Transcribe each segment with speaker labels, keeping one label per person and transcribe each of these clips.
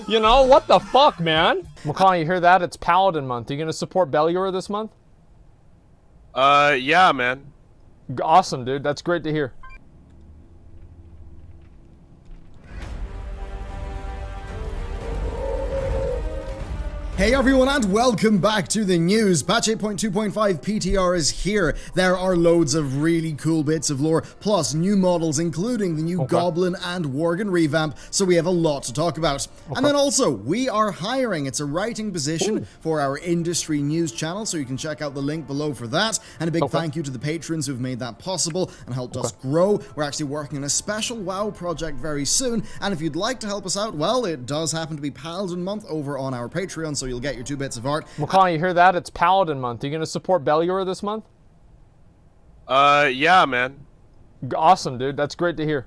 Speaker 1: You know, what the fuck, man? McCool, you hear that? It's Paladin month. You gonna support Bellular this month?
Speaker 2: Yeah, man.
Speaker 1: Awesome, dude. That's great to hear.
Speaker 3: Hey everyone, and welcome back to the news. Patch 8.2.5 PTR is here. There are loads of really cool bits of lore, plus new models, including the new Goblin and Worgen revamp, so we have a lot to talk about. And then also, we are hiring. It's a writing position for our industry news channel, so you can check out the link below for that. And a big thank you to the patrons who've made that possible and helped us grow. We're actually working on a special WoW project very soon, and if you'd like to help us out, well, it does happen to be Paladin month over on our Patreon, so you'll get your 2 bits of art.
Speaker 1: McCool, you hear that? It's Paladin month. You gonna support Bellular this month?
Speaker 2: Yeah, man.
Speaker 1: Awesome, dude. That's great to hear.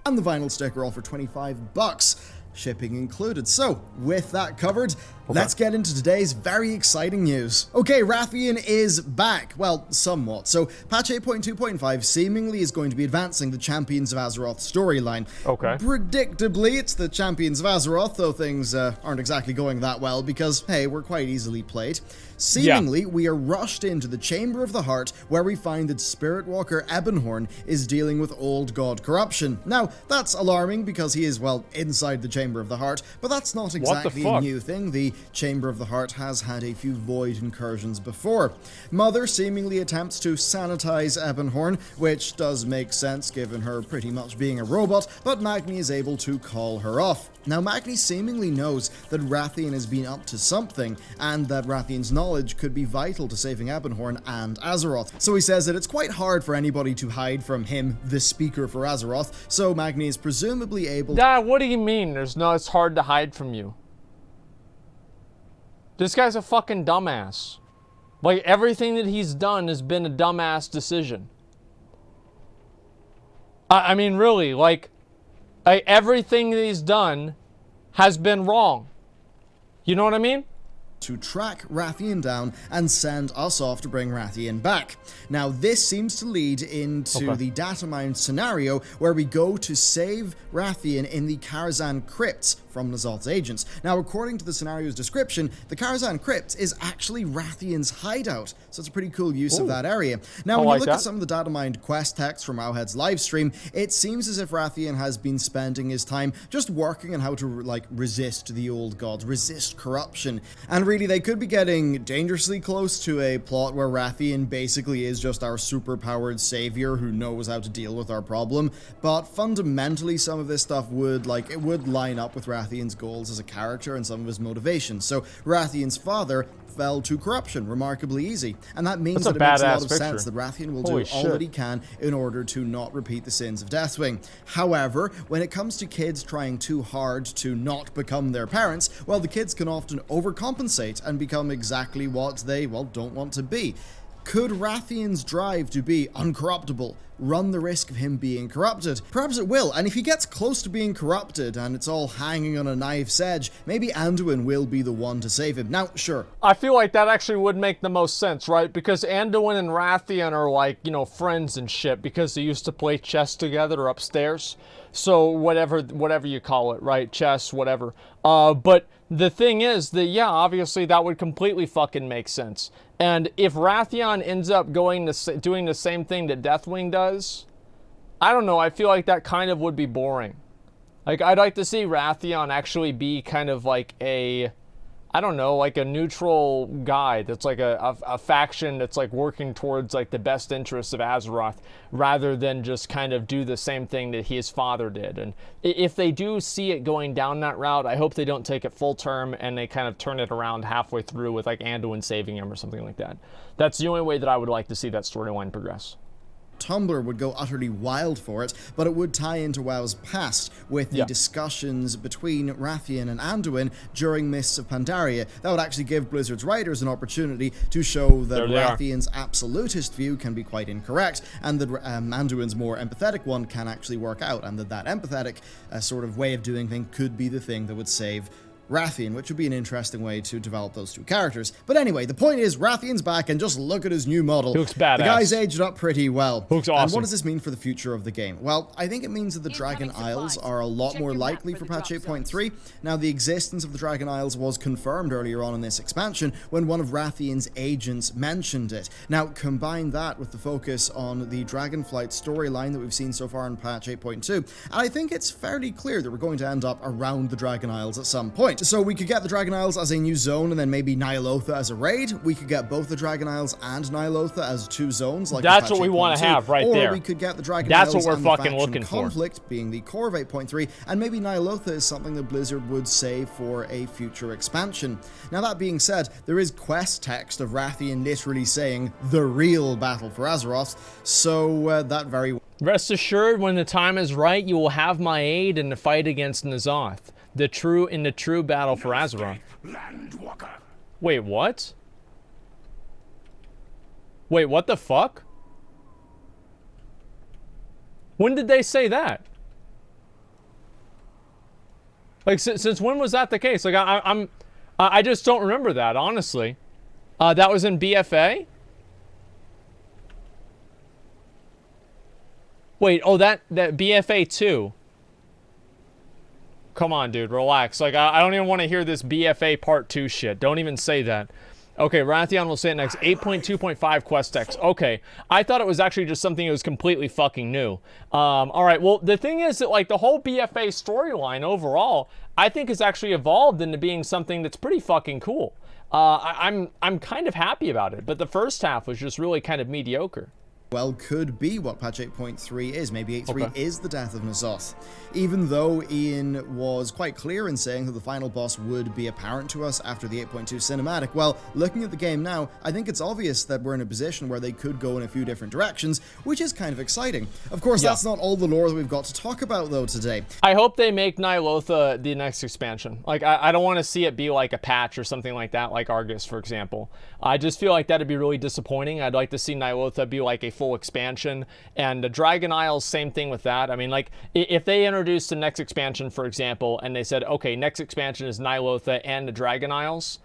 Speaker 3: And the vinyl sticker all for 25 bucks, shipping included. So, with that covered, let's get into today's very exciting news. Okay, Rathian is back. Well, somewhat. So, patch 8.2.5 seemingly is going to be advancing the Champions of Azeroth storyline. Predictably, it's the Champions of Azeroth, though things aren't exactly going that well because, hey, we're quite easily played. Seemingly, we are rushed into the Chamber of the Heart, where we find that Spiritwalker Ebonhorn is dealing with old god corruption. Now, that's alarming because he is, well, inside the Chamber of the Heart, but that's not exactly a new thing. The Chamber of the Heart has had a few void incursions before. Mother seemingly attempts to sanitize Ebonhorn, which does make sense given her pretty much being a robot, but Magni is able to call her off. Now, Magni seemingly knows that Rathian has been up to something, and that Rathian's knowledge could be vital to saving Ebonhorn and Azeroth. So he says that it's quite hard for anybody to hide from him, the speaker for Azeroth, so Magni is presumably able to—
Speaker 1: Dad, what do you mean it's hard to hide from you? This guy's a fucking dumbass. Like, everything that he's done has been a dumbass decision. I mean, really, like, everything that he's done has been wrong. You know what I mean?
Speaker 3: To track Rathian down and send us off to bring Rathian back. Now, this seems to lead into the data mine scenario where we go to save Rathian in the Karazhan crypts from N'Zoth's agents. Now, according to the scenario's description, the Karazhan crypt is actually Rathian's hideout, so it's a pretty cool use of that area. Now, when you look at some of the data mined quest text from Wowhead's livestream, it seems as if Rathian has been spending his time just working on how to, like, resist the old gods, resist corruption. And really, they could be getting dangerously close to a plot where Rathian basically is just our super-powered savior who knows how to deal with our problem, but fundamentally some of this stuff would, like, it would line up with Rathian's goals as a character and some of his motivations. So Rathian's father fell to corruption remarkably easy, and that means that it makes a lot of sense that Rathian will do all that he can in order to not repeat the sins of Deathwing. However, when it comes to kids trying too hard to not become their parents, well, the kids can often overcompensate and become exactly what they, well, don't want to be. Could Rathian's drive to be uncorruptible run the risk of him being corrupted? Perhaps it will, and if he gets close to being corrupted and it's all hanging on a knife's edge, maybe Anduin will be the one to save him. Now, sure.
Speaker 1: I feel like that actually would make the most sense, right? Because Anduin and Rathian are like, you know, friends and shit because they used to play chess together upstairs. So whatever you call it, right? Chess, whatever. But the thing is that, yeah, obviously that would completely fucking make sense. And if Rathian ends up doing the same thing that Deathwing does, I don't know, I feel like that kind of would be boring. Like, I'd like to see Rathian actually be kind of like a, I don't know, like a neutral guy that's like a faction that's like working towards like the best interests of Azeroth rather than just kind of do the same thing that his father did. And if they do see it going down that route, I hope they don't take it full term and they kind of turn it around halfway through with like Anduin saving him or something like that. That's the only way that I would like to see that storyline progress.
Speaker 3: Tumblr would go utterly wild for it, but it would tie into WoW's past with the discussions between Rathian and Anduin during Mists of Pandaria. That would actually give Blizzard's writers an opportunity to show that Rathian's absolutist view can be quite incorrect, and that Anduin's more empathetic one can actually work out, and that empathetic sort of way of doing things could be the thing that would save Rathian, which would be an interesting way to develop those two characters. But anyway, the point is, Rathian's back, and just look at his new model.
Speaker 1: He looks badass.
Speaker 3: The guy's aged up pretty well.
Speaker 1: Looks awesome.
Speaker 3: And what does this mean for the future of the game? Well, I think it means that the Dragon Isles are a lot more likely for patch 8.3. Now, the existence of the Dragon Isles was confirmed earlier on in this expansion when one of Rathian's agents mentioned it. Now, combine that with the focus on the Dragonflight storyline that we've seen so far in patch 8.2, and I think it's fairly clear that we're going to end up around the Dragon Isles at some point. So we could get the Dragon Isles as a new zone and then maybe Ny'alotha as a raid. We could get both the Dragon Isles and Ny'alotha as two zones. Like
Speaker 1: that's what we want to have right there.
Speaker 3: Or we could get the Dragon Isles
Speaker 1: what we're
Speaker 3: and
Speaker 1: fucking
Speaker 3: the
Speaker 1: looking for.
Speaker 3: conflict being the core of 8.3, and maybe Ny'alotha is something that Blizzard would save for a future expansion. Now that being said, there is quest text of Rathian literally saying the real battle for Azeroth, so that very
Speaker 1: Rest assured, when the time is right, you will have my aid in the fight against N'Zoth, the true battle for Azeroth. Wait, what? Wait, what the fuck? When did they say that? Like, since when was that the case? Like, I just don't remember that, honestly. That was in BFA? Wait, oh, that BFA 2. Come on, dude, relax. Like, I don't even want to hear this BFA part 2 shit. Don't even say that. Okay, Rathian will say it next. 8.2.5 quest text. Okay, I thought it was actually just something that was completely fucking new. All right, well, the thing is that, like, the whole BFA storyline overall, I think has actually evolved into being something that's pretty fucking cool. I'm kind of happy about it, but the first half was just really kind of mediocre.
Speaker 3: Well, could be what patch 8.3 is. Maybe 8.3 is the death of N'Zoth. Even though Ian was quite clear in saying that the final boss would be apparent to us after the 8.2 cinematic, well, looking at the game now, I think it's obvious that we're in a position where they could go in a few different directions, which is kind of exciting. Of course, that's not all the lore that we've got to talk about, though, today.
Speaker 1: I hope they make Ny'alotha the next expansion. Like, I don't want to see it be like a patch or something like that, like Argus, for example. I just feel like that'd be really disappointing. I'd like to see Ny'alotha be like a full expansion, and the Dragon Isles, same thing with that. I mean, like, if they introduced the next expansion, for example, and they said, okay, next expansion is Ny'alotha and the Dragon Isles,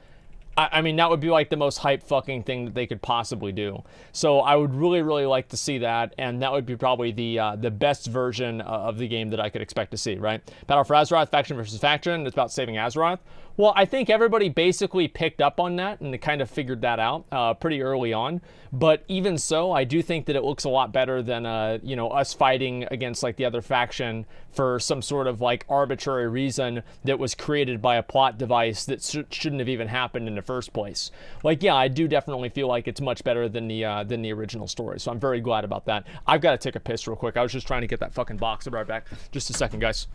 Speaker 1: I mean, that would be like the most hype fucking thing that they could possibly do. So I would really, really like to see that, and that would be probably the best version of the game that I could expect to see, right? Battle for Azeroth, faction versus faction, it's about saving Azeroth. Well, I think everybody basically picked up on that and kind of figured that out pretty early on. But even so, I do think that it looks a lot better than, you know, us fighting against, like, the other faction for some sort of, like, arbitrary reason that was created by a plot device that shouldn't have even happened in the first place. Like, yeah, I do definitely feel like it's much better than the original story. So I'm very glad about that. I've got to take a piss real quick. I was just trying to get that fucking box. I'll be right back. Just a second, guys.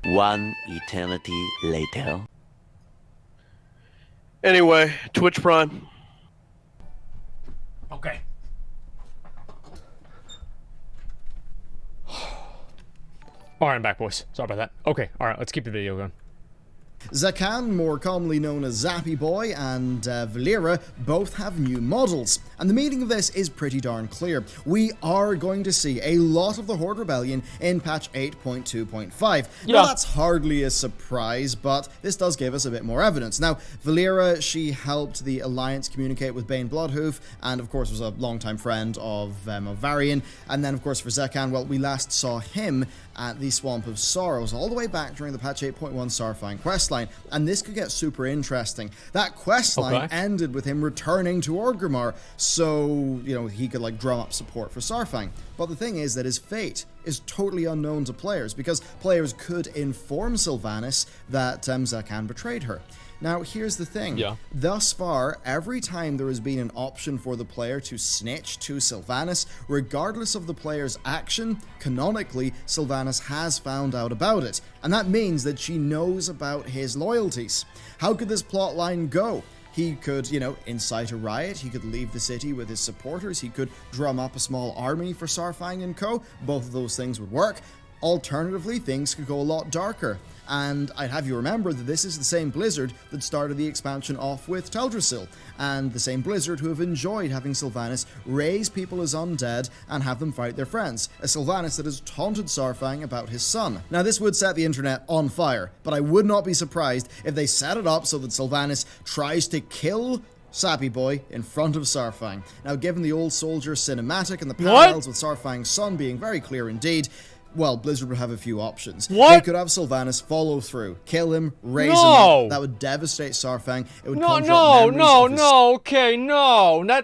Speaker 2: One eternity later.
Speaker 4: Anyway, Twitch Prime.
Speaker 1: Okay. All right, I'm back, boys. Sorry about that. Okay, all right, let's keep the video going.
Speaker 3: Zakan, more commonly known as Zappy Boy, and Valera both have new models, and the meaning of this is pretty darn clear. We are going to see a lot of the Horde Rebellion in patch 8.2.5.
Speaker 1: Yeah.
Speaker 3: Now, that's hardly a surprise, but this does give us a bit more evidence. Now, Valera, she helped the Alliance communicate with Bane Bloodhoof, and of course was a longtime friend of Varian, and then of course for Zakan, well, we last saw him at the Swamp of Sorrows, all the way back during the patch 8.1 Starfine questline, and this could get super interesting. That questline ended with him returning to Orgrimmar, so, you know, he could, like, drum up support for Starfine. But the thing is that his fate is totally unknown to players, because players could inform Sylvanas that Zakan betrayed her. Now, here's the thing. Thus far, every time there has been an option for the player to snitch to Sylvanas, regardless of the player's action, canonically, Sylvanas has found out about it. And that means that she knows about his loyalties. How could this plotline go? He could, you know, incite a riot, he could leave the city with his supporters, he could drum up a small army for Starfang and co. Both of those things would work. Alternatively, things could go a lot darker. And I'd have you remember that this is the same Blizzard that started the expansion off with Teldrassil, and the same Blizzard who have enjoyed having Sylvanas raise people as undead and have them fight their friends, a Sylvanas that has taunted Saurfang about his son. Now this would set the internet on fire, but I would not be surprised if they set it up so that Sylvanas tries to kill Sappy Boy in front of Saurfang. Now given the Old Soldier cinematic and the parallels with Saurfang's son being very clear indeed, well, Blizzard would have a few options. They could have Sylvanas follow through, kill him, raise him up. That would devastate Saurfang. It would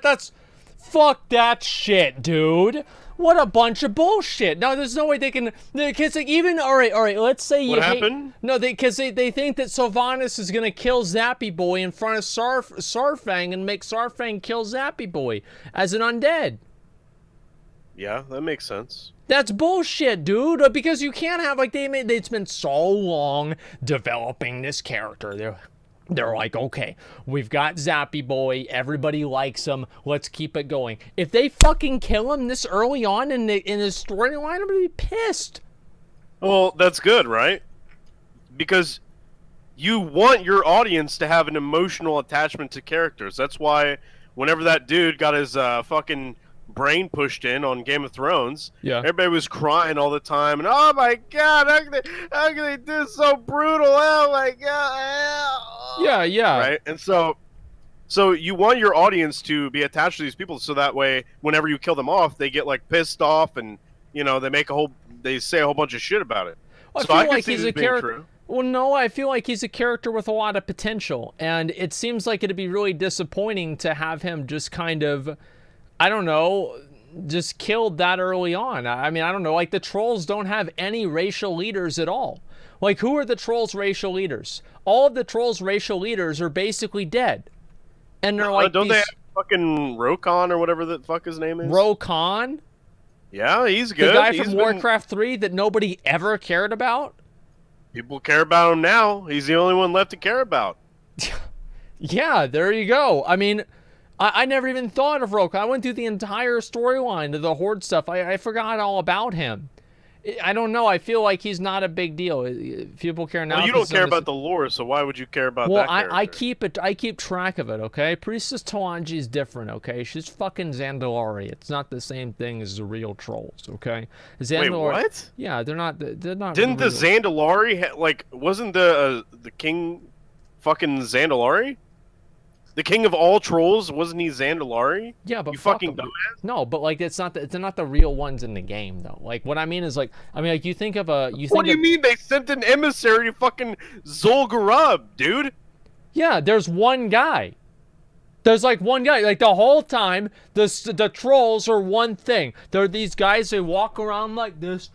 Speaker 1: That's fuck that shit, dude. What a bunch of bullshit. No, there's no way they can, because like, even, all right, let's say you
Speaker 4: What happened?
Speaker 1: No, because they think that Sylvanas is gonna kill Zappy Boy in front of Saurfang and make Saurfang kill Zappy Boy as an undead.
Speaker 4: Yeah, that makes sense.
Speaker 1: That's bullshit, dude, because you can't have, like, it's been so long developing this character. They're like, okay, we've got Zappy Boy, everybody likes him, let's keep it going. If they fucking kill him this early on in his storyline, I'm gonna be pissed.
Speaker 4: Well, that's good, right? Because you want your audience to have an emotional attachment to characters. That's why whenever that dude got his fucking brain pushed in on Game of Thrones, everybody was crying all the time, and oh my god, how can they do so brutal? Oh my god.
Speaker 1: Yeah.
Speaker 4: Right? And so you want your audience to be attached to these people, so that way whenever you kill them off, they get like pissed off, and they say a whole bunch of shit about it.
Speaker 1: I feel like he's a character. Well, no, I feel like he's a character with a lot of potential, and it seems like it'd be really disappointing to have him just kind of, I don't know, just killed that early on. I mean, I don't know, like the trolls don't have any racial leaders at all. Like, who are the trolls' racial leaders? All of the trolls' racial leaders are basically dead. And they're like,
Speaker 4: don't they have fucking Rokon or whatever the fuck his name is?
Speaker 1: Rokon?
Speaker 4: Yeah, he's good.
Speaker 1: The guy from Warcraft 3 that nobody ever cared about?
Speaker 4: People care about him now. He's the only one left to care about.
Speaker 1: Yeah, there you go. I mean, I never even thought of Rokon. I went through the entire storyline of the Horde stuff. I forgot all about him. I don't know. I feel like he's not a big deal. People care now.
Speaker 4: Well, you don't care about the lore, so why would you care about that character?
Speaker 1: Well, I keep track of it, okay? Priestess Talanji is different, okay? She's fucking Zandalari. It's not the same thing as the real trolls, okay?
Speaker 4: Wait, what?
Speaker 1: Yeah, they're not. Didn't
Speaker 4: the Zandalari wasn't the king fucking Zandalari? The king of all trolls, wasn't he Zandalari?
Speaker 1: Yeah, but
Speaker 4: you fucking dumbass.
Speaker 1: No, but like it's not the real ones in the game though. Like what I mean is like you think of a
Speaker 4: What do you mean they sent an emissary to fucking Zul'Gurub, dude?
Speaker 1: Yeah, there's one guy. There's like one guy. Like the whole time, the trolls are one thing. They're these guys. They walk around like this.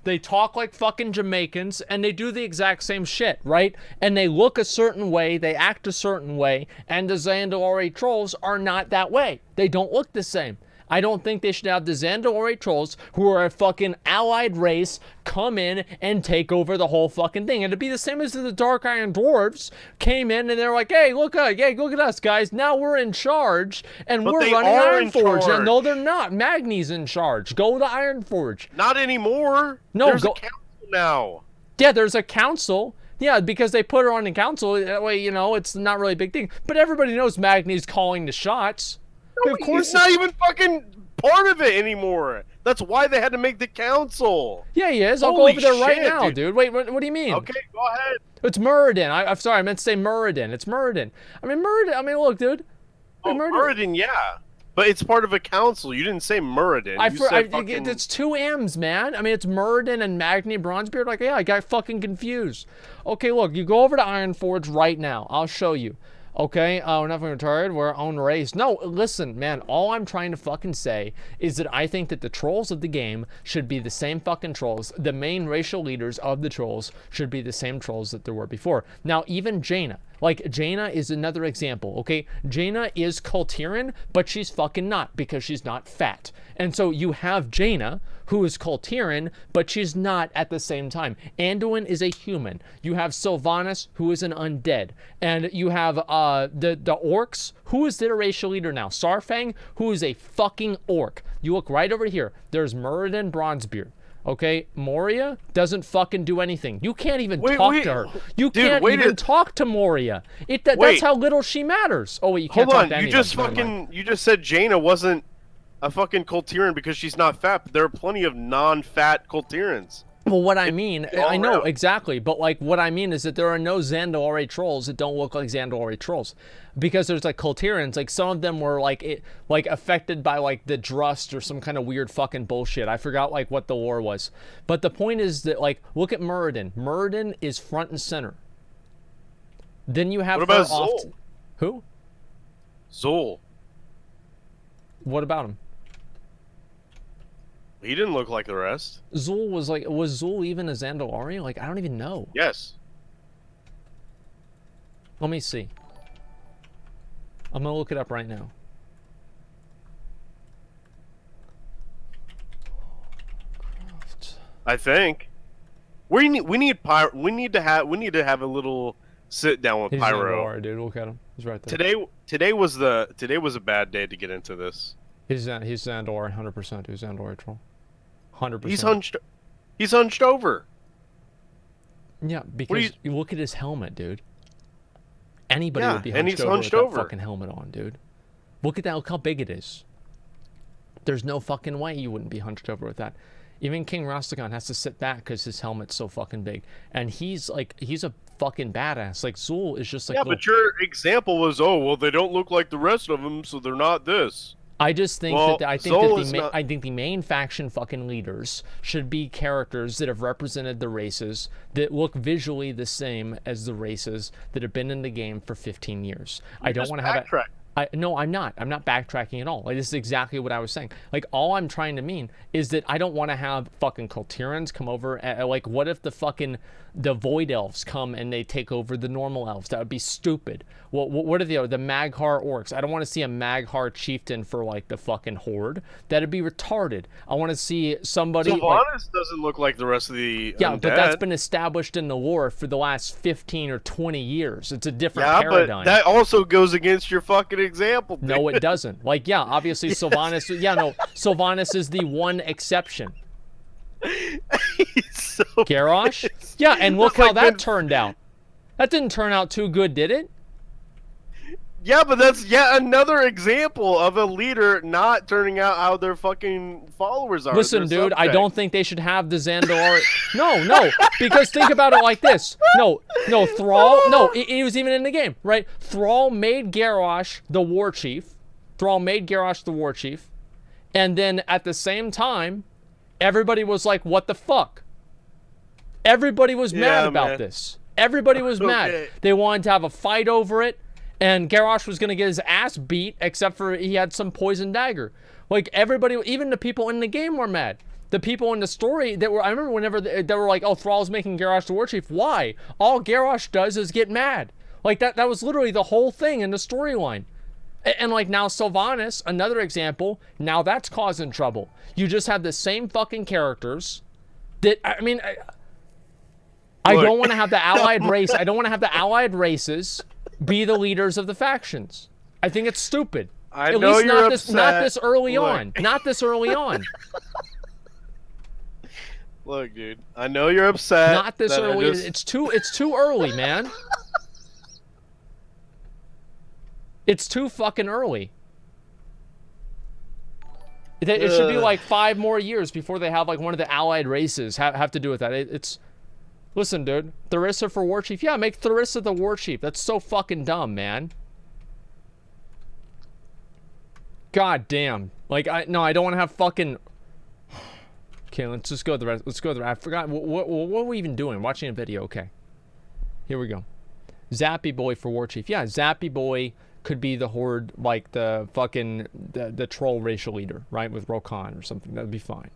Speaker 1: They talk like fucking Jamaicans, and they do the exact same shit, right? And they look a certain way, they act a certain way, and the Zandalari trolls are not that way. They don't look the same. I don't think they should have the Zandalari trolls, who are a fucking allied race, come in and take over the whole fucking thing. And it'd be the same as the Dark Iron Dwarves came in and they're like, hey, look at us, guys. Now we're in charge, and we're running Ironforge. And no, they're not. Magni's in charge. Go to Ironforge.
Speaker 4: Not anymore.
Speaker 1: No,
Speaker 4: there's a council now.
Speaker 1: Yeah, there's a council. Yeah, because they put her on the council. That way, it's not really a big thing. But everybody knows Magni's calling the shots.
Speaker 4: No, of course, he's not even fucking part of it anymore. That's why they had to make the council.
Speaker 1: Yeah, he is. I'll go over there right now, dude. Wait, what do you mean?
Speaker 4: Okay, go ahead.
Speaker 1: It's Muradin. I'm sorry, I meant to say Muradin. It's Muradin. Look, dude.
Speaker 4: Muradin, yeah. But it's part of a council. You didn't say Muradin.
Speaker 1: It's two M's, man. It's Muradin and Magni Bronzebeard. Like, yeah, I got fucking confused. Okay, look, you go over to Ironforge right now. I'll show you. Okay, we're not fucking retarded, we're our own race. No, listen, man, all I'm trying to fucking say is that I think that the trolls of the game should be the same fucking trolls. The main racial leaders of the trolls should be the same trolls that there were before. Now, even Jaina. Like, Jaina is another example, okay? Jaina is Kultiran, but she's fucking not, because she's not fat. And so you have Jaina, who is Kultiran, but she's not at the same time. Anduin is a human. You have Sylvanas, who is an undead. And you have the orcs. Who is their racial leader now? Saurfang, who is a fucking orc. You look right over here. There's Muradin Bronzebeard. Okay, Moria doesn't fucking do anything. You can't even talk to her. You
Speaker 4: Dude,
Speaker 1: can't even talk to Moria. That's how little she matters. Oh wait, you can't talk to
Speaker 4: Hold
Speaker 1: anybody.
Speaker 4: on, you just said Jaina wasn't a fucking Kultiran because she's not fat, but there are plenty of non-fat Kultirans.
Speaker 1: Well, what I mean, I know
Speaker 4: around.
Speaker 1: exactly, but like what I mean is that there are no Zandalari trolls that don't look like Zandalari trolls, because there's like Kultirans, like some of them were like affected by like the Drust or some kind of weird fucking bullshit. I forgot like what the lore was, but the point is that like look at Muradin. Muradin is front and center. Then you have
Speaker 4: What about Zol?
Speaker 1: Who?
Speaker 4: Zol.
Speaker 1: What about him?
Speaker 4: He didn't look like the rest.
Speaker 1: Zul was Zul even a Zandalari? Like, I don't even know.
Speaker 4: Yes.
Speaker 1: Let me see. I'm gonna look it up right now.
Speaker 4: I think. We need to have a little sit down with
Speaker 1: He's
Speaker 4: Pyro.
Speaker 1: Zandalari, dude. Look at him. He's right there.
Speaker 4: Today was a bad day to get into this.
Speaker 1: He's Zandalari, 100%. He's Zandalari troll. 100%.
Speaker 4: He's hunched over.
Speaker 1: Yeah, because you look at his helmet, dude. Anybody
Speaker 4: Yeah,
Speaker 1: would be
Speaker 4: and he's
Speaker 1: hunched
Speaker 4: hunched
Speaker 1: over with
Speaker 4: over.
Speaker 1: that fucking helmet on, dude. Look at that. Look how big it is. There's no fucking way you wouldn't be hunched over with that. Even King Rastakhan has to sit back because his helmet's so fucking big. And he's a fucking badass. Like, Zul is just like...
Speaker 4: Yeah, but your example was, oh, well, they don't look like the rest of them, so they're not this.
Speaker 1: I just think I think the main faction fucking leaders should be characters that have represented the races that look visually the same as the races that have been in the game for 15 years. I don't want to have it. No, I'm not. I'm not backtracking at all. Like, this is exactly what I was saying. Like, all I'm trying to mean is that I don't want to have fucking Kultirans come over. Like, what if the Void Elves come and they take over the normal elves? That would be stupid. What are the Maghar orcs? I don't want to see a Maghar chieftain for, like, the fucking Horde. That'd be retarded. I want to see somebody...
Speaker 4: Sylvanas doesn't look like the rest of the
Speaker 1: Yeah,
Speaker 4: undead.
Speaker 1: but that's been established in the lore for the last 15 or 20 years. It's a different paradigm.
Speaker 4: But that also goes against your fucking example, dude.
Speaker 1: No, it doesn't. Like, yeah, obviously Sylvanas... Yeah, no, Sylvanas is the one exception. Garrosh? Yeah, and look how that turned out. That didn't turn out too good, did it?
Speaker 4: Yeah, but that's yet another example of a leader not turning out how their fucking followers are.
Speaker 1: Listen, dude, I don't think they should have the Zandalari... No, because think about it like this. No, Thrall... No, he was even in the game, right? Thrall made Garrosh the war chief. And then at the same time, everybody was like, what the fuck? Everybody was mad about this. Everybody was mad. They wanted to have a fight over it. And Garrosh was going to get his ass beat, except for he had some poison dagger. Like, everybody, even the people in the game were mad. The people in the story that were, I remember whenever they were like, oh, Thrall's making Garrosh the war chief. Why? All Garrosh does is get mad. Like, that was literally the whole thing in the storyline. And like, now Sylvanas, another example, now that's causing trouble. You just have the same fucking characters that, I mean, I don't want to have the allied race. I don't want to have the allied races be the leaders of the factions. I think it's stupid.
Speaker 4: At least
Speaker 1: not this early on. Not this early on.
Speaker 4: Look, dude, I know you're upset.
Speaker 1: Not this early. It's too early, man. It's too fucking early. It should be like 5 more years before they have like one of the allied races have to do with that. It's listen, dude. Tharissa for war chief. Yeah, make Tharissa the war chief. That's so fucking dumb, man. God damn. Like, I don't want to have fucking... Okay, let's just go to the rest. Let's go to the rest. I forgot. What were we even doing? Watching a video. Okay. Here we go. Zappy Boy for war chief. Yeah, Zappy Boy could be the Horde, like the fucking... The troll racial leader, right? With Rokan or something. That'd be fine.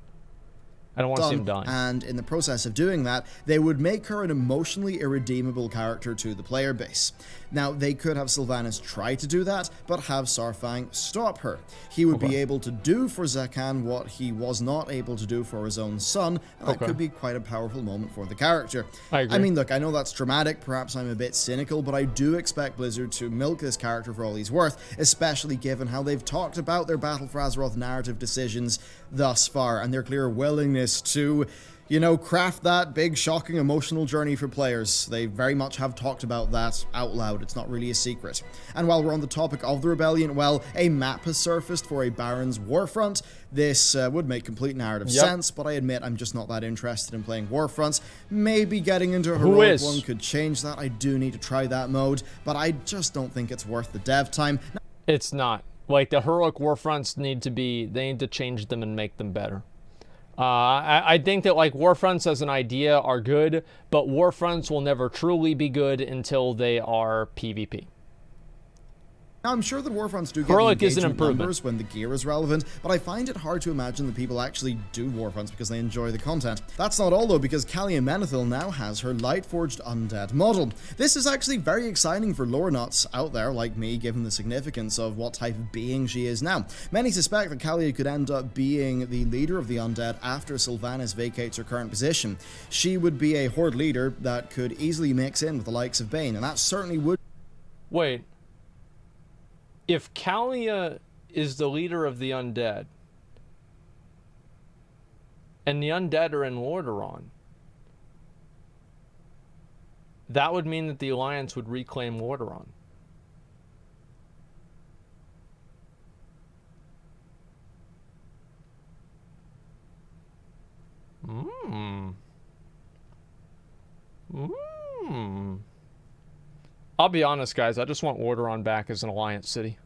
Speaker 1: I don't want to see him die.
Speaker 3: And in the process of doing that, they would make her an emotionally irredeemable character to the player base. Now, they could have Sylvanas try to do that, but have Saurfang stop her. He would be able to do for Zakan what he was not able to do for his own son, and that could be quite a powerful moment for the character.
Speaker 1: I agree.
Speaker 3: I mean, look, I know that's dramatic, perhaps I'm a bit cynical, but I do expect Blizzard to milk this character for all he's worth, especially given how they've talked about their Battle for Azeroth narrative decisions thus far, and their clear willingness to, you know, craft that big, shocking, emotional journey for players. They very much have talked about that out loud. It's not really a secret. And while we're on the topic of the rebellion, well, a map has surfaced for a Baron's Warfront. This would make complete narrative sense, but I admit I'm just not that interested in playing Warfronts. Maybe getting into a heroic one could change that. I do need to try that mode, but I just don't think it's worth the dev time.
Speaker 1: It's not. Like, the heroic Warfronts they need to change them and make them better. I think that, like, Warfronts as an idea are good, but Warfronts will never truly be good until they are PvP.
Speaker 3: Now, I'm sure that Warfronts do get
Speaker 1: Heroic
Speaker 3: the
Speaker 1: is an
Speaker 3: engagement
Speaker 1: improvement
Speaker 3: numbers when the gear is relevant, but I find it hard to imagine that people actually do Warfronts because they enjoy the content. That's not all, though, because Kalia Menethil now has her Lightforged Undead model. This is actually very exciting for lore nuts out there like me, given the significance of what type of being she is now. Many suspect that Kalia could end up being the leader of the Undead after Sylvanas vacates her current position. She would be a Horde leader that could easily mix in with the likes of Bane, and that certainly would...
Speaker 1: Wait. If Kalia is the leader of the Undead, and the Undead are in Lordaeron, that would mean that the Alliance would reclaim Lordaeron. I'll be honest, guys. I just want Lordaeron back as an Alliance city.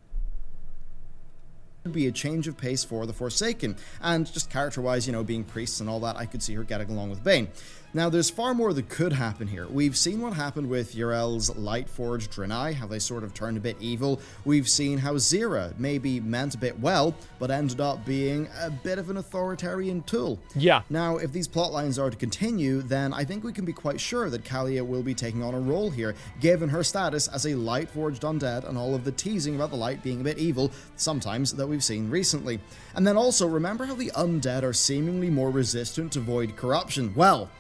Speaker 3: Would be a change of pace for the Forsaken, and just character-wise, you know, being priests and all that, I could see her getting along with Bane. Now, there's far more that could happen here. We've seen what happened with Yrel's Lightforged Draenei, how they sort of turned a bit evil. We've seen how Xera maybe meant a bit well, but ended up being a bit of an authoritarian tool.
Speaker 1: Yeah.
Speaker 3: Now, if these plot lines are to continue, then I think we can be quite sure that Kalia will be taking on a role here, given her status as a Lightforged Undead and all of the teasing about the Light being a bit evil, sometimes, that we've seen recently. And then also, remember how the Undead are seemingly more resistant to void corruption? Well,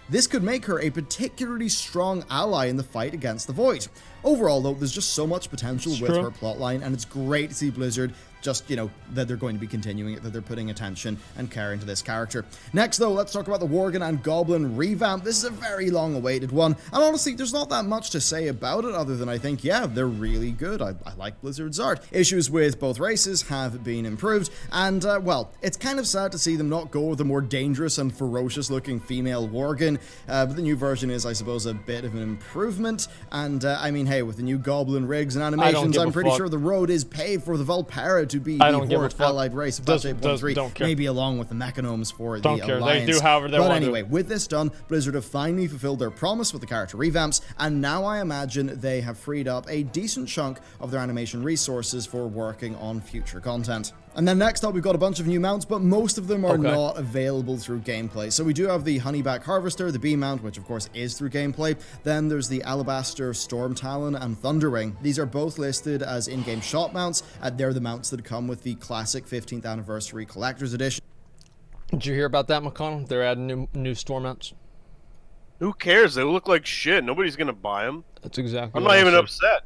Speaker 3: this could make her a particularly strong ally in the fight against the Void. Overall, though, there's just so much potential with her plotline, and it's great to see Blizzard just, you know, that they're going to be continuing it, that they're putting attention and care into this character. Next, though, let's talk about the Worgen and Goblin revamp. This is a very long-awaited one, and honestly, there's not that much to say about it other than I think, yeah, they're really good. I like Blizzard's art. Issues with both races have been improved, and, well, it's kind of sad to see them not go with a more dangerous and ferocious-looking female Worgen, but the new version is, I suppose, a bit of an improvement, and, I mean, hey, with the new Goblin rigs and animations, I'm pretty sure the road is paved for the Valpera to be the Horde allied race of patch 8.3, maybe along with the Mechanomes for the Alliance.
Speaker 1: They do however they want.
Speaker 3: But anyway, with this done, Blizzard have finally fulfilled their promise with the character revamps, and now I imagine they have freed up a decent chunk of their animation resources for working on future content. And then next up, we've got a bunch of new mounts, but most of them are not available through gameplay. So we do have the Honeyback Harvester, the Bee mount, which of course is through gameplay. Then there's the Alabaster Storm Talon and Thunderwing. These are both listed as in-game shop mounts. They're the mounts that come with the classic 15th Anniversary Collector's Edition.
Speaker 1: Did you hear about that, McConnell? They're adding new storm mounts.
Speaker 4: Who cares? They look like shit. Nobody's gonna buy them.
Speaker 1: That's exactly.
Speaker 4: I'm not even upset.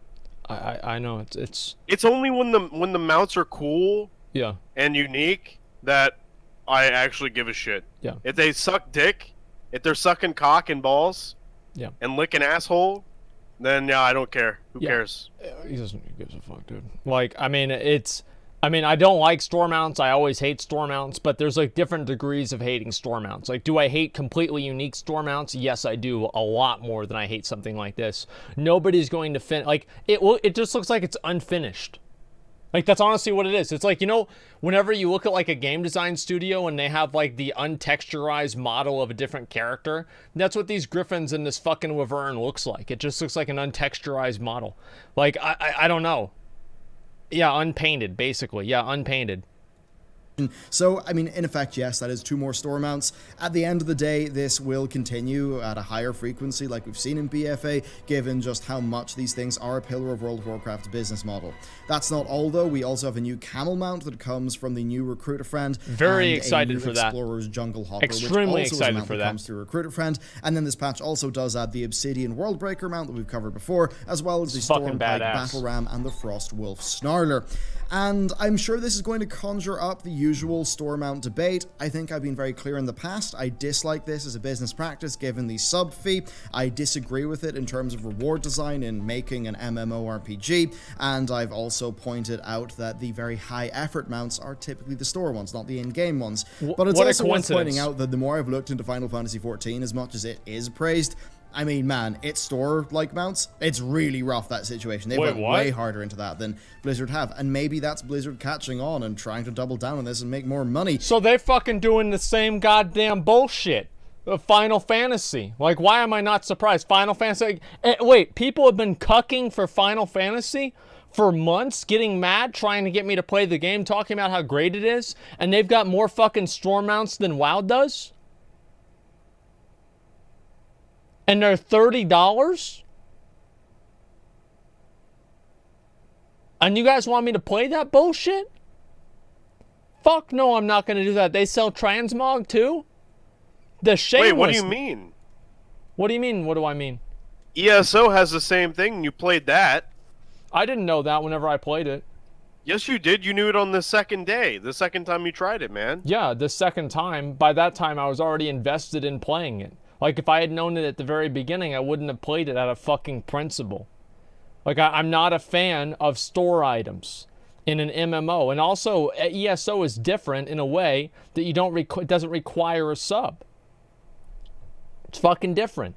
Speaker 1: I know it's.
Speaker 4: It's only when the mounts are cool.
Speaker 1: Yeah.
Speaker 4: And unique that I actually give a shit.
Speaker 1: Yeah.
Speaker 4: If they suck dick, if they're sucking cock and balls,
Speaker 1: yeah,
Speaker 4: and licking asshole, then yeah, I don't care. Who cares?
Speaker 1: He doesn't give a fuck, dude. Like, I mean, I don't like store mounts. I always hate store mounts, but there's like different degrees of hating store mounts. Like, do I hate completely unique store mounts? Yes, I do, a lot more than I hate something like this. Nobody's going to like it just looks like it's unfinished. Like, that's honestly what it is. It's like, you know, whenever you look at, like, a game design studio and they have, like, the untexturized model of a different character, that's what these griffins and this fucking wyvern looks like. It just looks like an untexturized model. Like, I don't know. Yeah, unpainted, basically. Yeah, unpainted.
Speaker 3: So, I mean, in effect, yes, that is 2 more store mounts. At the end of the day, this will continue at a higher frequency like we've seen in BFA, given just how much these things are a pillar of World of Warcraft's business model. That's not all, though. We also have a new camel mount that comes from the new Recruit a Friend.
Speaker 1: Very excited for that.
Speaker 3: Explorer's Jungle Hopper,
Speaker 1: extremely
Speaker 3: which also
Speaker 1: excited
Speaker 3: is a mount
Speaker 1: for
Speaker 3: that comes through Recruit a Friend. And then this patch also does add the Obsidian Worldbreaker mount that we've covered before, as well as the Stormpike Battle Ram and the Frost Wolf Snarler. And I'm sure this is going to conjure up the usual store mount debate. I think I've been very clear in the past. I dislike this as a business practice given the sub fee. I disagree with it in terms of reward design in making an MMORPG, and I've also pointed out that the very high effort mounts are typically the store ones, not the in-game ones. But it's also worth pointing out that the more I've looked into Final Fantasy XIV, as much as it is praised, I mean, man, its store-like mounts, it's really rough, that situation. They went way harder into that than Blizzard have. And maybe that's Blizzard catching on and trying to double down on this and make more money.
Speaker 1: So they're fucking doing the same goddamn bullshit of Final Fantasy. Like, why am I not surprised? Final Fantasy... wait, people have been cucking for Final Fantasy for months, getting mad, trying to get me to play the game, talking about how great it is, and they've got more fucking store mounts than WoW does? And they're $30? And you guys want me to play that bullshit? Fuck no, I'm not going to do that. They sell transmog too? The shameless...
Speaker 4: Wait, what do you mean?
Speaker 1: What do you mean, what do I mean?
Speaker 4: ESO has the same thing, and you played that.
Speaker 1: I didn't know that whenever I played it.
Speaker 4: Yes, you did. You knew it on the second day. The second time you tried it, man.
Speaker 1: Yeah, the second time. By that time, I was already invested in playing it. Like, if I had known it at the very beginning, I wouldn't have played it out of fucking principle. Like, I'm not a fan of store items in an MMO. And also, ESO is different in a way that you don't it doesn't require a sub. It's fucking different.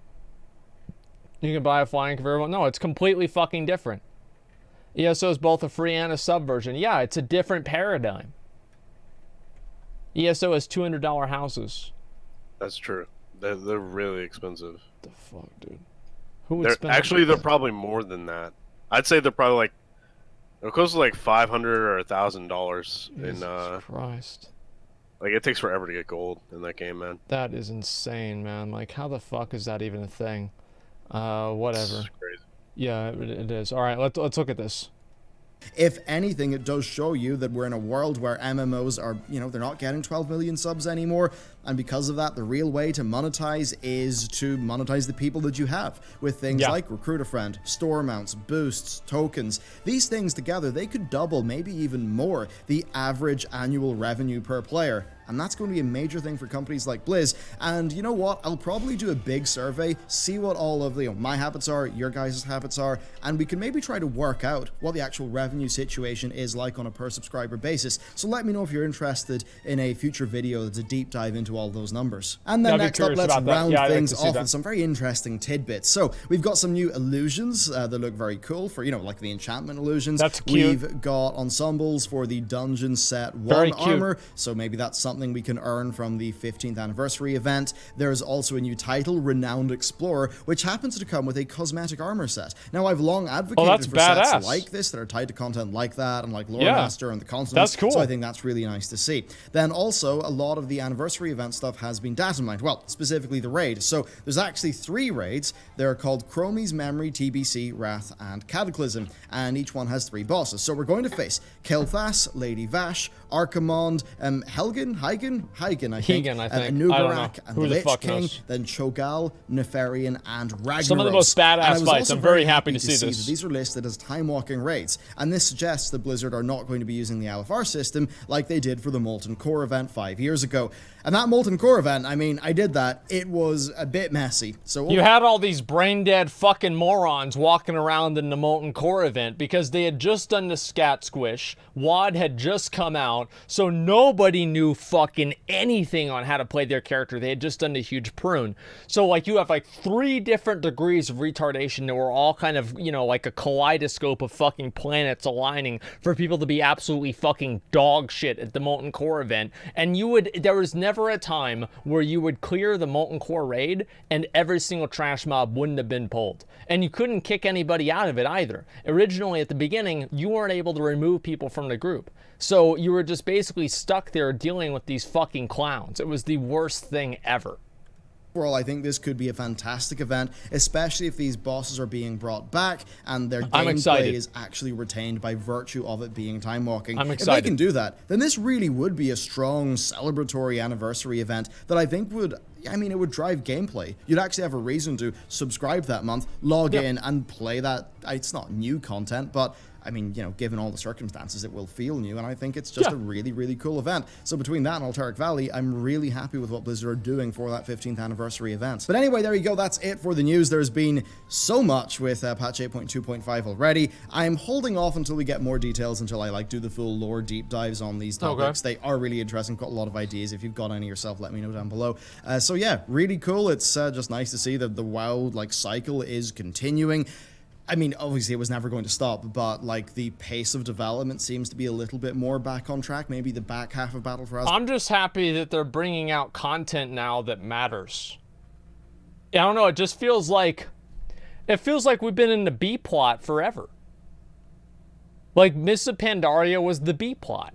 Speaker 1: You can buy a flying convertible. No, it's completely fucking different. ESO is both a free and a sub version. Yeah, it's a different paradigm. ESO has $200 houses.
Speaker 4: That's true. They're really expensive.
Speaker 1: The fuck, dude? Who would spend?
Speaker 4: Actually, they're probably more than that. I'd say they're probably like they're close to like $500 or $1,000 in.
Speaker 1: Christ.
Speaker 4: Like, it takes forever to get gold in that game, man.
Speaker 1: That is insane, man. Like, how the fuck is that even a thing? Whatever.
Speaker 4: It's crazy.
Speaker 1: Yeah, it is. All right, let's look at this.
Speaker 3: If anything, it does show you that we're in a world where MMOs are, they're not getting 12 million subs anymore. And because of that, the real way to monetize is to monetize the people that you have with things like Recruit a Friend, store mounts, boosts, tokens. These things together, they could double, maybe even more, the average annual revenue per player. And that's going to be a major thing for companies like Blizz. And you know what? I'll probably do a big survey, see what all of my habits are, your guys' habits are, and we can maybe try to work out what the actual revenue situation is like on a per subscriber basis. So let me know if you're interested in a future video that's a deep dive into all those numbers. And then next up, let's round things off with some very interesting tidbits. So we've got some new illusions that look very cool for, like the enchantment illusions.
Speaker 1: That's cute.
Speaker 3: We've got ensembles for the dungeon set 1 armor. So maybe that's something we can earn from the 15th anniversary event. There's also a new title, Renowned Explorer, which happens to come with a cosmetic armor set. Now, I've long advocated for sets like this that are tied to content like that and like Lore Master and the Constants.
Speaker 1: That's cool.
Speaker 3: So I think that's really nice to see. Then also, a lot of the anniversary event stuff has been data mined. Well, specifically the raid. So there's actually 3 raids. They're called Chromie's Memory, TBC, Wrath, and Cataclysm. And each one has 3 bosses. So we're going to face Kilthas, Lady Vash, Archimond, Helgen, I think. Nugarak, and the Lich King, then Cho'Gall, Nefarian, and Ragnaros.
Speaker 1: Some of the most badass fights. I'm very happy to see this.
Speaker 3: These are listed as time-walking raids, and this suggests that Blizzard are not going to be using the LFR system like they did for the Molten Core event 5 years ago. And that Molten Core event, I mean, I did that. It was a bit messy. So
Speaker 1: you had all these brain-dead fucking morons walking around in the Molten Core event because they had just done the Scat Squish. WoD had just come out, so nobody knew fucking anything on how to play their character. They had just done the huge prune. So, like, you have, 3 different degrees of retardation that were all kind of, like a kaleidoscope of fucking planets aligning for people to be absolutely fucking dog shit at the Molten Core event. And there was never a time where you would clear the Molten Core raid and every single trash mob wouldn't have been pulled. And you couldn't kick anybody out of it either. Originally, at the beginning, you weren't able to remove people from the group. So you were just basically stuck there dealing with these fucking clowns. It was the worst thing ever.
Speaker 3: Overall, I think this could be a fantastic event, especially if these bosses are being brought back and their gameplay is actually retained by virtue of it being time walking.
Speaker 1: I'm excited.
Speaker 3: If they can do that, then this really would be a strong celebratory anniversary event that I think would, I mean, it would drive gameplay. You'd actually have a reason to subscribe that month, log in, and play that. It's not new content, but I mean, you know, given all the circumstances, it will feel new, and I think it's just a really, really cool event. So between that and Altaric Valley, I'm really happy with what Blizzard are doing for that 15th anniversary event. But anyway, there you go. That's it for the news. There's been so much with patch 8.2.5 already. I'm holding off until we get more details, until I do the full lore deep dives on these topics. They are really interesting. Got a lot of ideas. If you've got any yourself, let me know down below. So yeah, really cool. It's just nice to see that the WoW cycle is continuing. I mean, obviously it was never going to stop, but the pace of development seems to be a little bit more back on track. Maybe the back half of Battle for Azeroth.
Speaker 1: I'm just happy that they're bringing out content now that matters. I don't know, it just feels like we've been in the B plot forever. Like Mists of Pandaria was the B plot.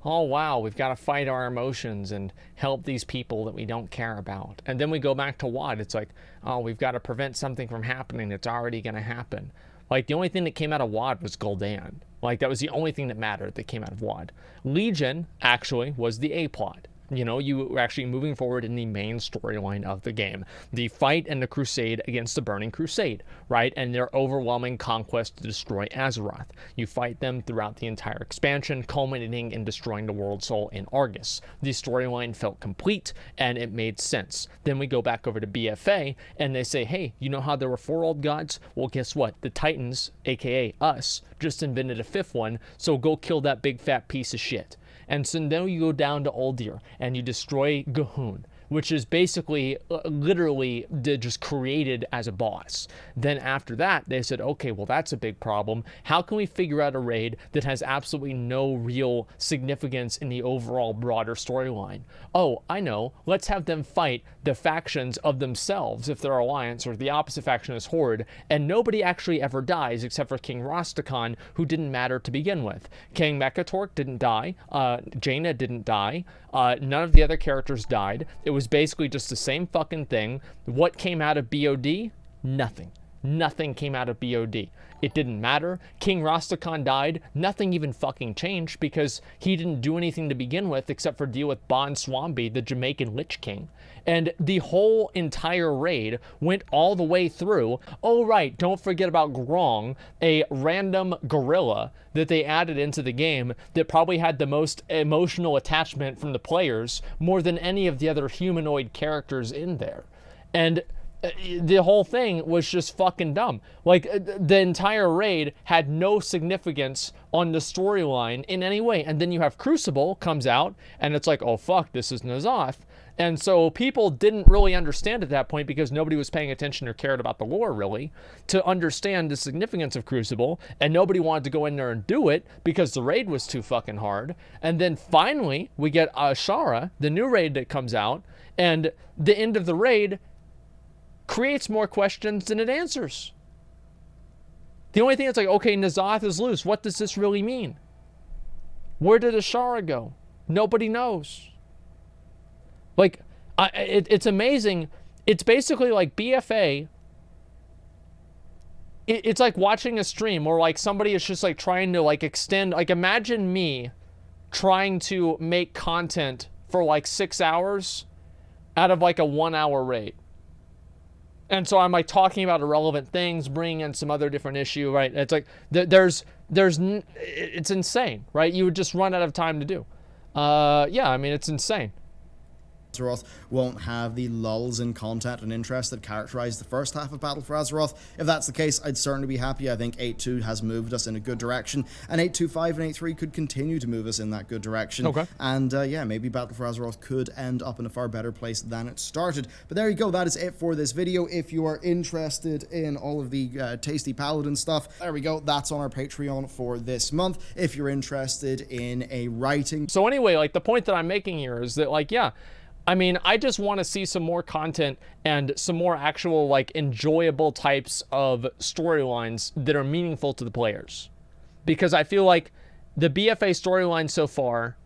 Speaker 1: Oh wow, we've got to fight our emotions and help these people that we don't care about. And then we go back to WoD. It's like, oh, we've got to prevent something from happening that's already going to happen. The only thing that came out of WoD was Gul'dan. That was the only thing that mattered that came out of WoD. Legion, actually, was the A plot. You know, you were actually moving forward in the main storyline of the game. The fight and the crusade against the Burning Crusade, right? And their overwhelming conquest to destroy Azeroth. You fight them throughout the entire expansion, culminating in destroying the World Soul in Argus. The storyline felt complete, and it made sense. Then we go back over to BFA, and they say, hey, you know how there were 4 old gods? Well, guess what? The Titans, aka us, just invented a 5th one, so go kill that big fat piece of shit. And so now you go down to Uldir and you destroy Gahun, which is basically literally just created as a boss. Then after that, they said, okay, well, that's a big problem. How can we figure out a raid that has absolutely no real significance in the overall broader storyline? Oh, I know. Let's have them fight the factions of themselves if they're Alliance, or the opposite faction is Horde, and nobody actually ever dies except for King Rastakhan, who didn't matter to begin with. King Mekkatorque didn't die. Jaina didn't die. None of the other characters died. It was basically just the same fucking thing. What came out of BOD? Nothing. Nothing came out of BOD. It didn't matter. King Rastakhan died. Nothing even fucking changed because he didn't do anything to begin with except for deal with Bon Swambi, the Jamaican Lich King. And the whole entire raid went all the way through. Oh, right, don't forget about Grong, a random gorilla that they added into the game that probably had the most emotional attachment from the players, more than any of the other humanoid characters in there. And the whole thing was just fucking dumb. The entire raid had no significance on the storyline in any way. And then you have Crucible comes out, and it's like, oh fuck, this is N'Zoth. And so people didn't really understand at that point, because nobody was paying attention or cared about the lore really, to understand the significance of Crucible, and nobody wanted to go in there and do it because the raid was too fucking hard. And then finally we get Ashara, the new raid that comes out, and the end of the raid creates more questions than it answers. The only thing that's okay, N'Zoth is loose. What does this really mean? Where did Ashara go? Nobody knows. It's amazing. It's basically like BFA. It's like watching a stream or somebody is just trying to extend. Imagine me trying to make content for 6 hours out of a 1 hour raid. And so I'm talking about irrelevant things, bringing in some other different issue, right? It's it's insane, right? You would just run out of time to do. Yeah, I mean, it's insane.
Speaker 3: Azeroth won't have the lulls in content and interest that characterized the first half of Battle for Azeroth. If that's the case, I'd certainly be happy. I think 8.2 has moved us in a good direction, and 8.2.5 and 8.3 could continue to move us in that good direction. Okay. And yeah, maybe Battle for Azeroth could end up in a far better place than it started. But there you go, that is it for this video. If you are interested in all of the tasty paladin stuff, there we go, that's on our Patreon for this month. If you're interested in a writing...
Speaker 1: So anyway, the point that I'm making here is that, yeah, I mean, I just want to see some more content and some more actual, enjoyable types of storylines that are meaningful to the players. Because I feel like the BFA storyline so far,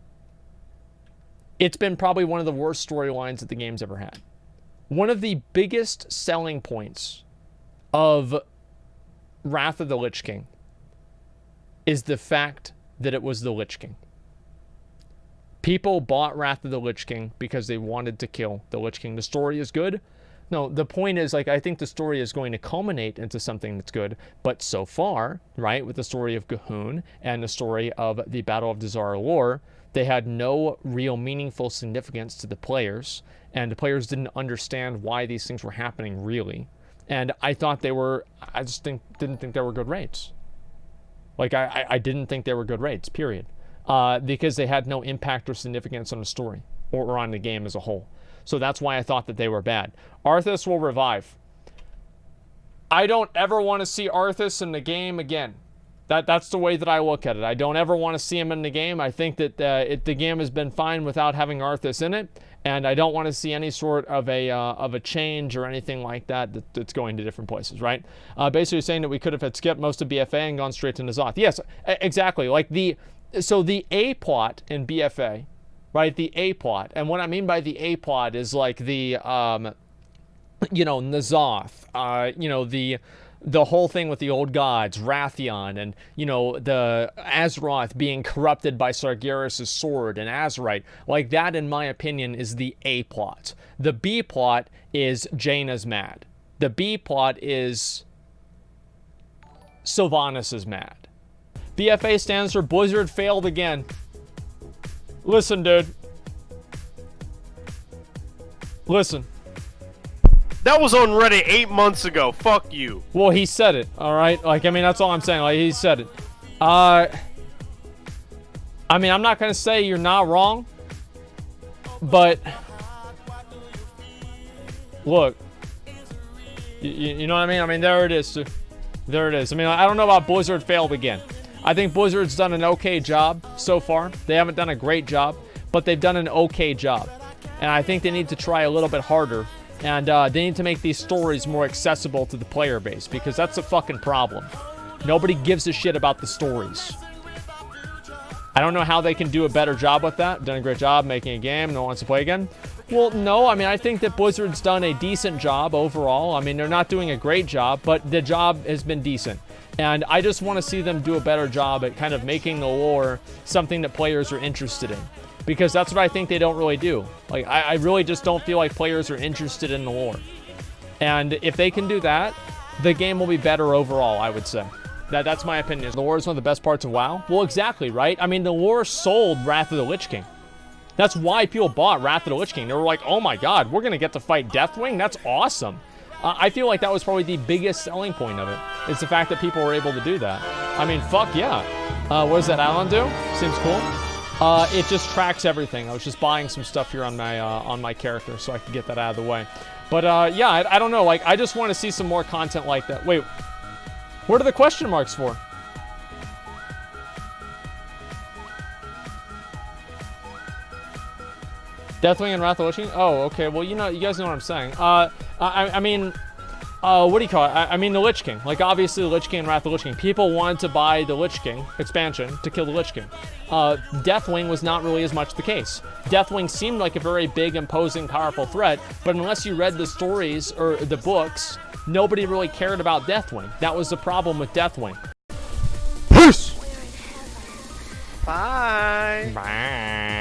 Speaker 1: it's been probably one of the worst storylines that the game's ever had. One of the biggest selling points of Wrath of the Lich King is the fact that it was the Lich King. People bought Wrath of the Lich King because they wanted to kill the Lich King. The story is good. No, the point is, like, I think the story is going to culminate into something that's good, but so far, right, with the story of Gahun and the story of the Battle of Dazar'alor, they had no real meaningful significance to the players, and the players didn't understand why these things were happening, really. And I thought they were, I just didn't think they were good raids. Like, I didn't think they were good raids, period. Because they had no impact or significance on the story, or on the game as a whole. So that's why I thought that they were bad. Arthas will revive. I don't ever want to see Arthas in the game again. That's the way that I look at it. I don't ever want to see him in the game. I think that the game has been fine without having Arthas in it, and I don't want to see any sort of a change or anything like that's going to different places, right? Basically saying that we could have had skipped most of BFA and gone straight to N'Zoth. Yes, exactly. Like the A plot in BFA, right? The A plot, and what I mean by the A plot is like the N'Zoth, the whole thing with the old gods, Wrathion, and, the Azeroth being corrupted by Sargeras' sword and Azerite. Like, that, in my opinion, is the A plot. The B plot is Jaina's mad. The B plot is Sylvanas is mad. BFA stands for Blizzard failed again. Listen, dude. Listen.
Speaker 4: That was on Reddit 8 months ago. Fuck you.
Speaker 1: Well, he said it, all right? Like, I mean, that's all I'm saying. Like, he said it. I mean, I'm not going to say you're not wrong, but look, you know what I mean? I mean, there it is. There it is. I mean, I don't know about Blizzard failed again. I think Blizzard's done an okay job so far. They haven't done a great job, but they've done an okay job. And I think they need to try a little bit harder. And they need to make these stories more accessible to the player base, because that's a fucking problem. Nobody gives a shit about the stories. I don't know how they can do a better job with that. Done a great job making a game. No one wants to play again. Well, no. I mean, I think that Blizzard's done a decent job overall. I mean, they're not doing a great job, but the job has been decent. And I just want to see them do a better job at kind of making the lore something that players are interested in. Because that's what I think they don't really do. Like, I really just don't feel like players are interested in the lore. And if they can do that, the game will be better overall, I would say. That's my opinion. The lore is one of the best parts of WoW. Well, exactly, right? I mean, the lore sold Wrath of the Lich King. That's why people bought Wrath of the Lich King. They were like, oh my god, we're going to get to fight Deathwing? That's awesome. I feel like that was probably the biggest selling point of it. It's the fact that people were able to do that. I mean, fuck yeah. What does that add-on do? Seems cool. It just tracks everything. I was just buying some stuff here on my character so I could get that out of the way. But yeah, I don't know. Like, I just want to see some more content like that. Wait, what are the question marks for? Deathwing and Wrath of the Lich King? Oh, okay. Well, you guys know what I'm saying. I mean, what do you call it? I mean, the Lich King. Like, obviously, the Lich King and Wrath of the Lich King. People wanted to buy the Lich King expansion to kill the Lich King. Deathwing was not really as much the case. Deathwing seemed like a very big, imposing, powerful threat, but unless you read the stories or the books, nobody really cared about Deathwing. That was the problem with Deathwing. Peace!
Speaker 4: Bye.
Speaker 1: Bye.